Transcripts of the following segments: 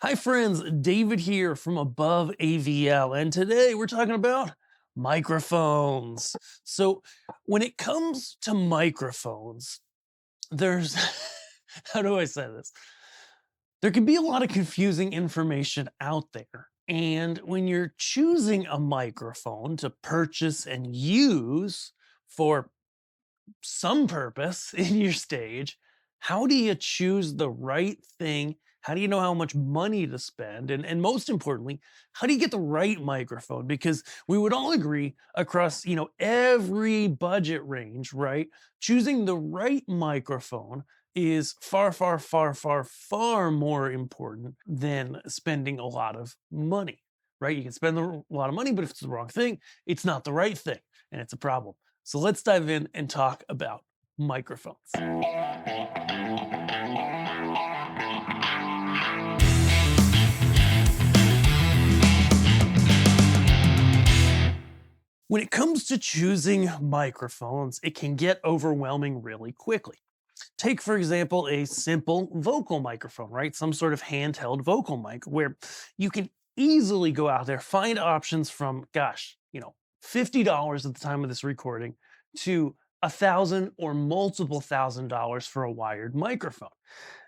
Hi friends, David here from Above AVL, and today we're talking about microphones. So when it comes to microphones, there's, how do I say this? There can be a lot of confusing information out there. And when you're choosing a microphone to purchase and use for some purpose in your stage, how do you choose the right thing? How do you know how much money to spend? And most importantly, how do you get the right microphone? Because we would all agree across, every budget range, right? Choosing the right microphone is far, far, far, far, far more important than spending a lot of money, right? You can spend a lot of money, but if it's the wrong thing, it's not the right thing, and it's a problem. So let's dive in and talk about microphones. When it comes to choosing microphones, it can get overwhelming really quickly. Take, for example, a simple vocal microphone, right? Some sort of handheld vocal mic where you can easily go out there, find options from, $50 at the time of this recording to 1,000 or multiple $1,000s for a wired microphone.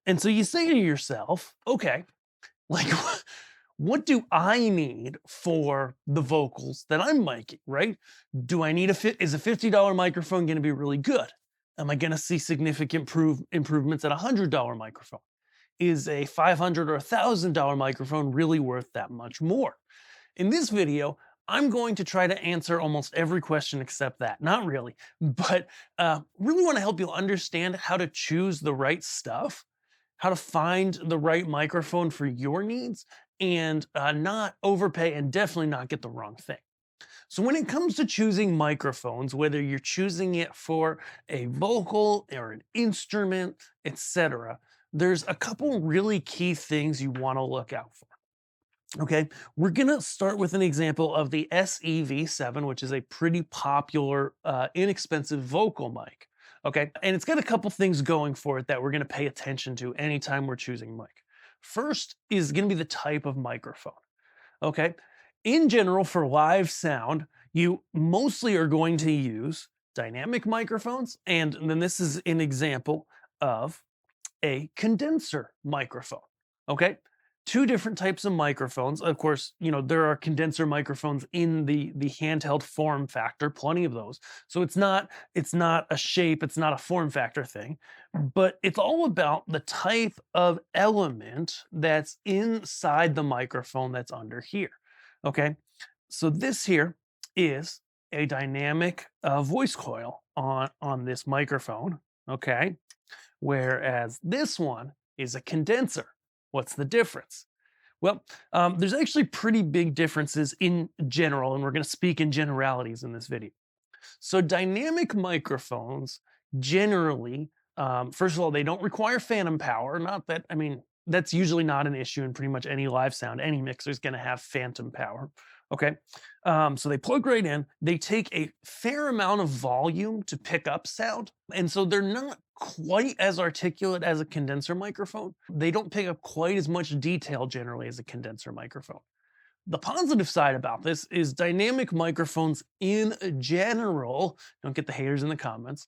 And so you say to yourself, okay, like, what do I need for the vocals that I'm miking, right? Do I need is a $50 microphone going to be really good? Am I going to see significant improvements at a $100 microphone? Is a $500 or $1,000 microphone really worth that much more? In this video, I'm going to try to answer almost every question except that. Not really, but really want to help you understand how to choose the right stuff, how to find the right microphone for your needs, and not overpay and definitely not get the wrong thing. So when it comes to choosing microphones, whether you're choosing it for a vocal or an instrument, etc., there's a couple really key things you want to look out for. Okay, we're gonna start with an example of the SEV7, which is a pretty popular, inexpensive vocal mic. Okay, and it's got a couple things going for it that we're gonna pay attention to anytime we're choosing mic. First is gonna be the type of microphone. Okay, in general, for live sound, you mostly are going to use dynamic microphones, and then this is an example of a condenser microphone. Okay. Two different types of microphones. Of course, there are condenser microphones in the handheld form factor, plenty of those. So it's not a shape, it's not a form factor thing, but it's all about the type of element that's inside the microphone that's under here. Okay. So this here is a dynamic voice coil on this microphone. Okay, whereas this one is a condenser. What's the difference? Well, there's actually pretty big differences in general, and we're going to speak in generalities in this video. So, dynamic microphones generally, first of all, they don't require phantom power. Not that, I mean, that's usually not an issue in pretty much any live sound. Any mixer is going to have phantom power. Okay. So they plug right in. They take a fair amount of volume to pick up sound. And so they're not quite as articulate as a condenser microphone. They don't pick up quite as much detail generally as a condenser microphone. The positive side about this is dynamic microphones in general, don't get the haters in the comments,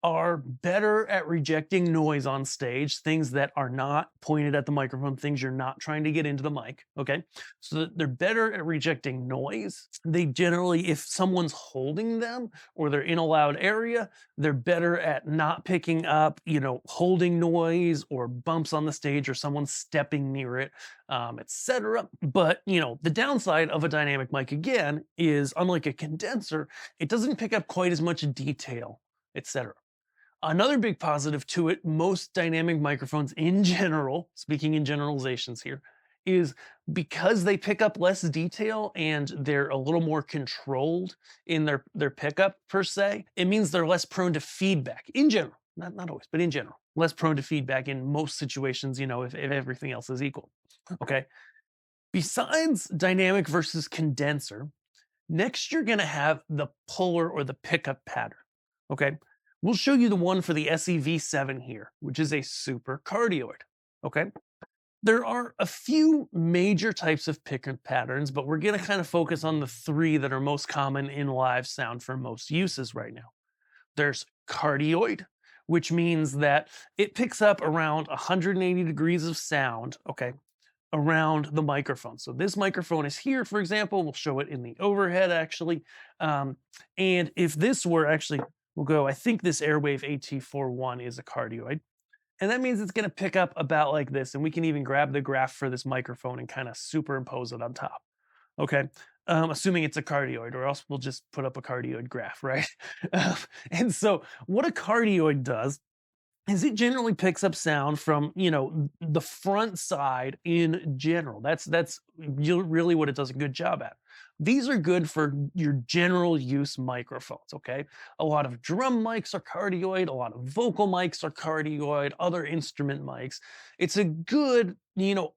are better at rejecting noise on stage, things that are not pointed at the microphone, things you're not trying to get into the mic, okay? So they're better at rejecting noise. They generally, if someone's holding them or they're in a loud area, they're better at not picking up, holding noise or bumps on the stage or someone stepping near it, etc. But, the downside of a dynamic mic, again, is unlike a condenser, it doesn't pick up quite as much detail, etc. Another big positive to it, most dynamic microphones in general, speaking in generalizations here, is because they pick up less detail and they're a little more controlled in their pickup per se, it means they're less prone to feedback in general. Not always, but in general, less prone to feedback in most situations, if everything else is equal. Okay. Besides dynamic versus condenser, next you're gonna have the puller or the pickup pattern. Okay. We'll show you the one for the SEV7 here, which is a super cardioid. Okay. There are a few major types of pickup patterns, but we're going to kind of focus on the three that are most common in live sound for most uses right now. There's cardioid, which means that it picks up around 180 degrees of sound, okay, around the microphone. So this microphone is here, for example. We'll show it in the overhead actually. And if this were actually, we'll go, I think this Airwave AT41 is a cardioid. And that means it's going to pick up about like this. And we can even grab the graph for this microphone and kind of superimpose it on top. Okay. Assuming it's a cardioid, or else we'll just put up a cardioid graph, right? And so what a cardioid does is it generally picks up sound from, the front side in general. That's really what it does a good job at. These are good for your general use microphones, okay? A lot of drum mics are cardioid, a lot of vocal mics are cardioid, other instrument mics. It's a good,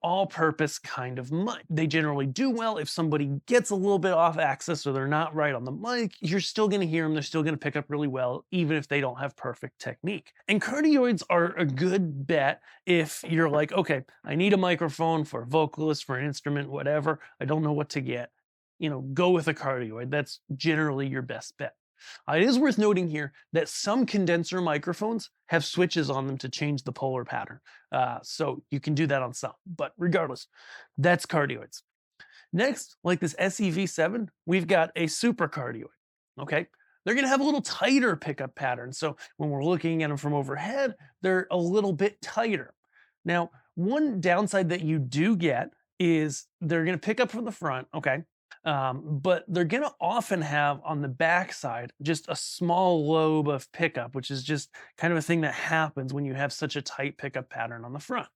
all-purpose kind of mic. They generally do well. If somebody gets a little bit off axis or they're not right on the mic, you're still going to hear them. They're still going to pick up really well, even if they don't have perfect technique. And cardioids are a good bet if you're like, okay, I need a microphone for a vocalist, for an instrument, whatever. I don't know what to get. Go with a cardioid. That's generally your best bet. It is worth noting here that some condenser microphones have switches on them to change the polar pattern. So you can do that on some, but regardless, that's cardioids. Next, like this SEV7, we've got a super cardioid, okay? They're gonna have a little tighter pickup pattern. So when we're looking at them from overhead, they're a little bit tighter. Now, one downside that you do get is they're gonna pick up from the front, okay? But they're going to often have on the backside just a small lobe of pickup, which is just kind of a thing that happens when you have such a tight pickup pattern on the front.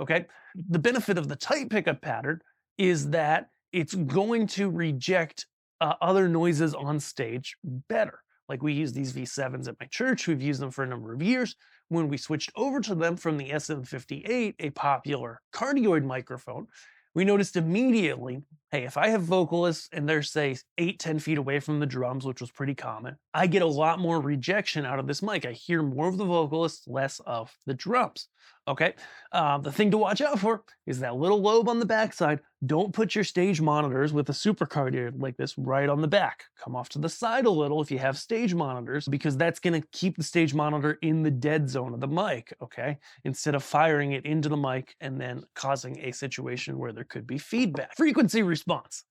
Okay. The benefit of the tight pickup pattern is that it's going to reject other noises on stage better. Like we use these V7s at my church. We've used them for a number of years. When we switched over to them from the SM58, a popular cardioid microphone, we noticed immediately, hey, if I have vocalists and they're, say, 8-10 feet away from the drums, which was pretty common, I get a lot more rejection out of this mic. I hear more of the vocalists, less of the drums. Okay. The thing to watch out for is that little lobe on the backside. Don't put your stage monitors with a supercardioid like this right on the back. Come off to the side a little if you have stage monitors, because that's going to keep the stage monitor in the dead zone of the mic, okay? Instead of firing it into the mic and then causing a situation where there could be feedback. Frequency response.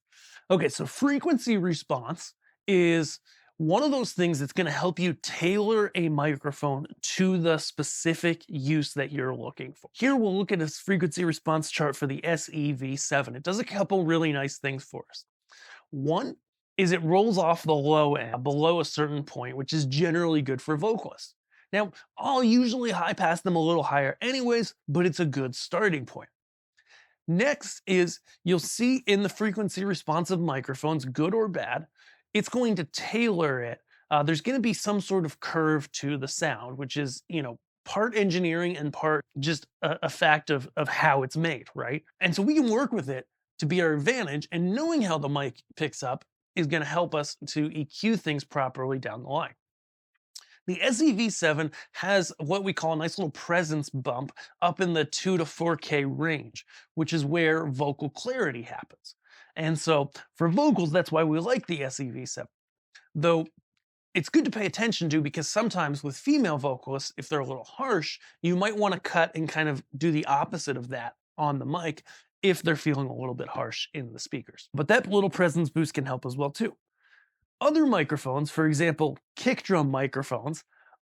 Okay, so frequency response is one of those things that's going to help you tailor a microphone to the specific use that you're looking for. Here we'll look at this frequency response chart for the SEV7. It does a couple really nice things for us. One is it rolls off the low end below a certain point, which is generally good for vocalists. Now, I'll usually high pass them a little higher anyways, but it's a good starting point. Next is you'll see in the frequency responsive microphones, good or bad, it's going to tailor it. There's going to be some sort of curve to the sound, which is, part engineering and part just a fact of how it's made, right? And so we can work with it to be our advantage, and knowing how the mic picks up is going to help us to EQ things properly down the line. The SEV7 has what we call a nice little presence bump up in the 2 to 4K range, which is where vocal clarity happens. And so for vocals, that's why we like the SEV7. Though it's good to pay attention to, because sometimes with female vocalists, if they're a little harsh, you might want to cut and kind of do the opposite of that on the mic if they're feeling a little bit harsh in the speakers. But that little presence boost can help as well too. Other microphones, for example, kick drum microphones,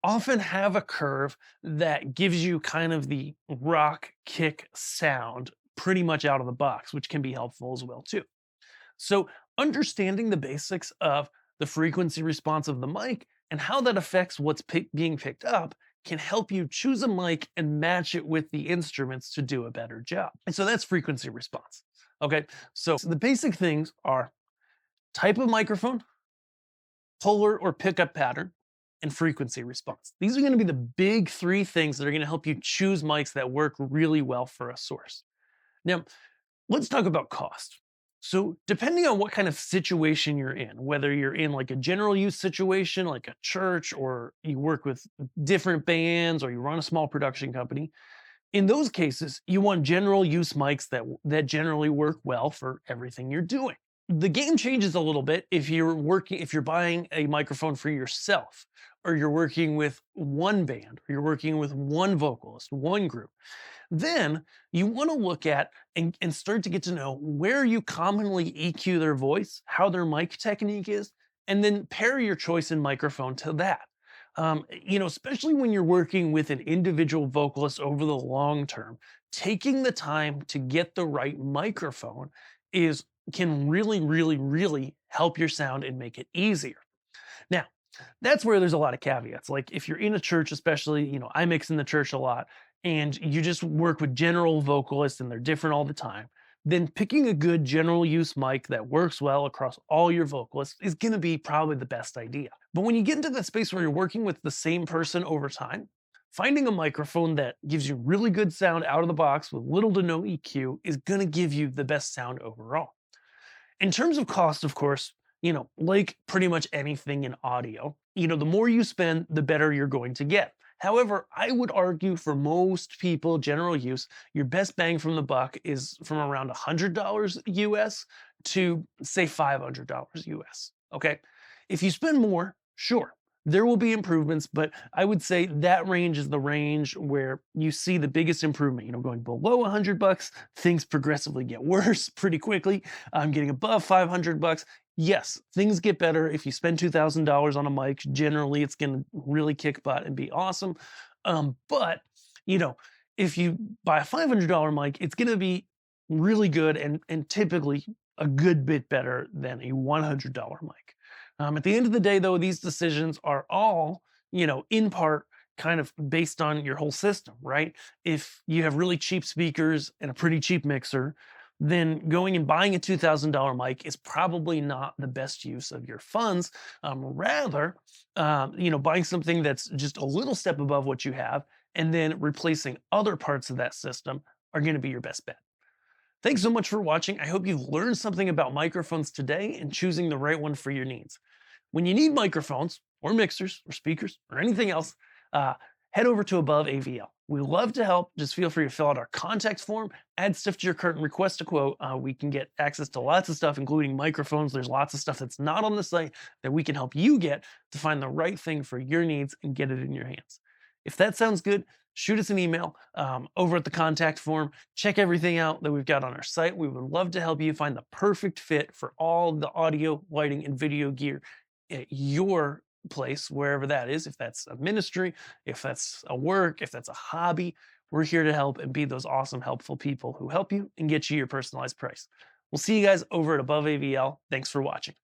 often have a curve that gives you kind of the rock kick sound pretty much out of the box, which can be helpful as well too. So understanding the basics of the frequency response of the mic and how that affects what's being picked up can help you choose a mic and match it with the instruments to do a better job. And so that's frequency response. Okay, so the basic things are type of microphone, polar or pickup pattern, and frequency response. These are going to be the big three things that are going to help you choose mics that work really well for a source. Now, let's talk about cost. So depending on what kind of situation you're in, whether you're in like a general use situation, like a church, or you work with different bands, or you run a small production company, In those cases, you want general use mics that generally work well for everything you're doing. The game changes a little bit if you're buying a microphone for yourself, or you're working with one band, or you're working with one vocalist, one group. Then you want to look at and start to get to know where you commonly EQ their voice, how their mic technique is, and then pair your choice in microphone to that. Especially when you're working with an individual vocalist over the long term, taking the time to get the right microphone is can really, really, really help your sound and make it easier. Now, that's where there's a lot of caveats. Like if you're in a church, especially, I mix in the church a lot, and you just work with general vocalists and they're different all the time, then picking a good general use mic that works well across all your vocalists is going to be probably the best idea. But when you get into that space where you're working with the same person over time, finding a microphone that gives you really good sound out of the box with little to no EQ is going to give you the best sound overall. In terms of cost, of course, like pretty much anything in audio, the more you spend, the better you're going to get. However, I would argue for most people, general use, your best bang from the buck is from around $100 US to say $500 US. Okay. If you spend more, sure, there will be improvements, but I would say that range is the range where you see the biggest improvement. Going below $100, things progressively get worse pretty quickly. I'm getting above $500. Yes, things get better if you spend $2,000 on a mic. Generally, it's going to really kick butt and be awesome. But you know, if you buy a $500 mic, it's going to be really good and typically a good bit better than a $100 mic. At the end of the day, though, these decisions are all, in part kind of based on your whole system, right? If you have really cheap speakers and a pretty cheap mixer, then going and buying a $2,000 mic is probably not the best use of your funds. Rather, buying something that's just a little step above what you have and then replacing other parts of that system are going to be your best bet. Thanks so much for watching. I hope you've learned something about microphones today and choosing the right one for your needs. When you need microphones or mixers or speakers or anything else, uh, head over to Above AVL. We love to help. Just feel free to fill out our contact form, add stuff to your cart, and request a quote. We can get access to lots of stuff, including microphones. There's lots of stuff that's not on the site that we can help you get to find the right thing for your needs and get it in your hands. If that sounds good, shoot us an email over at the contact form. Check everything out that we've got on our site. We would love to help you find the perfect fit for all the audio, lighting, and video gear at your place, wherever that is. If that's a ministry, if that's a work, if that's a hobby, we're here to help and be those awesome, helpful people who help you and get you your personalized price. We'll see you guys over at Above AVL. Thanks for watching.